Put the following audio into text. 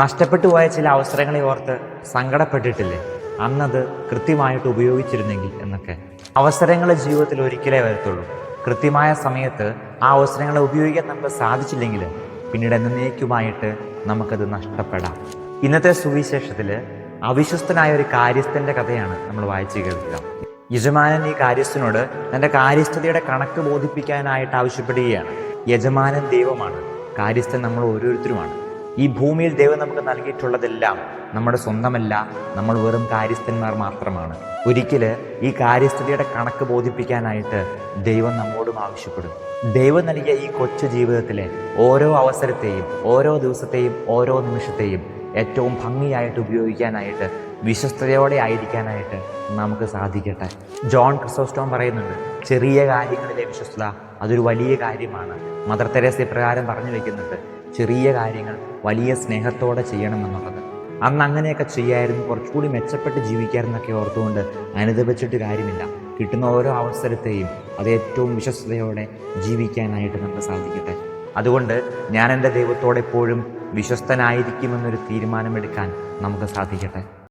നഷ്ടപ്പെട്ടു പോയ ചില അവസരങ്ങളെ ഓർത്ത് സങ്കടപ്പെട്ടിട്ടില്ലേ? അന്നത് കൃത്യമായിട്ട് ഉപയോഗിച്ചിരുന്നെങ്കിൽ എന്നൊക്കെ. അവസരങ്ങൾ ജീവിതത്തിൽ ഒരിക്കലേ വരത്തുള്ളൂ. കൃത്യമായ സമയത്ത് ആ അവസരങ്ങളെ ഉപയോഗിക്കാൻ നമുക്ക് സാധിച്ചില്ലെങ്കിൽ പിന്നീട് എന്നേക്കുമായിട്ട് നമുക്കത് നഷ്ടപ്പെടാം. ഇന്നത്തെ സുവിശേഷത്തിൽ അവിശ്വസ്തനായ ഒരു കാര്യസ്ഥന്റെ കഥയാണ് നമ്മൾ വായിച്ചു കേൾക്കുക. യജമാനൻ ഈ കാര്യസ്ഥനോട് തൻ്റെ കാര്യസ്ഥതയുടെ കണക്ക് ബോധിപ്പിക്കാനായിട്ട് ആവശ്യപ്പെടുകയാണ്. യജമാനൻ ദൈവമാണ്, കാര്യസ്ഥൻ നമ്മൾ ഓരോരുത്തരുമാണ്. ഈ ഭൂമിയിൽ ദൈവം നമുക്ക് നൽകിയിട്ടുള്ളതെല്ലാം നമ്മുടെ സ്വന്തമല്ല, നമ്മൾ വെറും കാര്യസ്ഥന്മാർ മാത്രമാണ്. ഒരിക്കൽ ഈ കാര്യസ്ഥതയുടെ കണക്ക് ബോധിപ്പിക്കാനായിട്ട് ദൈവം നമ്മോടും ആവശ്യപ്പെടും. ദൈവം നൽകിയ ഈ കൊച്ചു ജീവിതത്തിലെ ഓരോ അവസരത്തെയും, ഓരോ ദിവസത്തെയും, ഓരോ നിമിഷത്തെയും ഏറ്റവും ഭംഗിയായിട്ട് ഉപയോഗിക്കാനായിട്ട്, വിശ്വസ്തയോടെ ആയിരിക്കാനായിട്ട് നമുക്ക് സാധിക്കട്ടെ. ജോൺ ക്രിസോസ്റ്റോം പറയുന്നുണ്ട്, ചെറിയ കാര്യങ്ങളിലെ വിശ്വസ്തത അതൊരു വലിയ കാര്യമാണ്. മദർ തെരേസ ഇപ്രകാരം പറഞ്ഞു വയ്ക്കുന്നുണ്ട്, ചെറിയ കാര്യങ്ങൾ വലിയ സ്നേഹത്തോടെ ചെയ്യണമെന്നുള്ളത്. അന്ന് അങ്ങനെയൊക്കെ ചെയ്യായിരുന്നു, കുറച്ചുകൂടി മെച്ചപ്പെട്ട് ജീവിക്കാമെന്നൊക്കെ ഓർത്തുകൊണ്ട് അനുദപിച്ചിട്ട് കാര്യമില്ല. കിട്ടുന്ന ഓരോ അവസരത്തെയും അത് ഏറ്റവും വിശ്വസ്തയോടെ ജീവിക്കാനായിട്ട് നമുക്ക് സാധിക്കട്ടെ. അതുകൊണ്ട് ഞാൻ എൻ്റെ ദൈവത്തോടെപ്പോഴും വിശ്വസ്തനായിരിക്കുമെന്നൊരു തീരുമാനമെടുക്കാൻ നമുക്ക് സാധിക്കട്ടെ.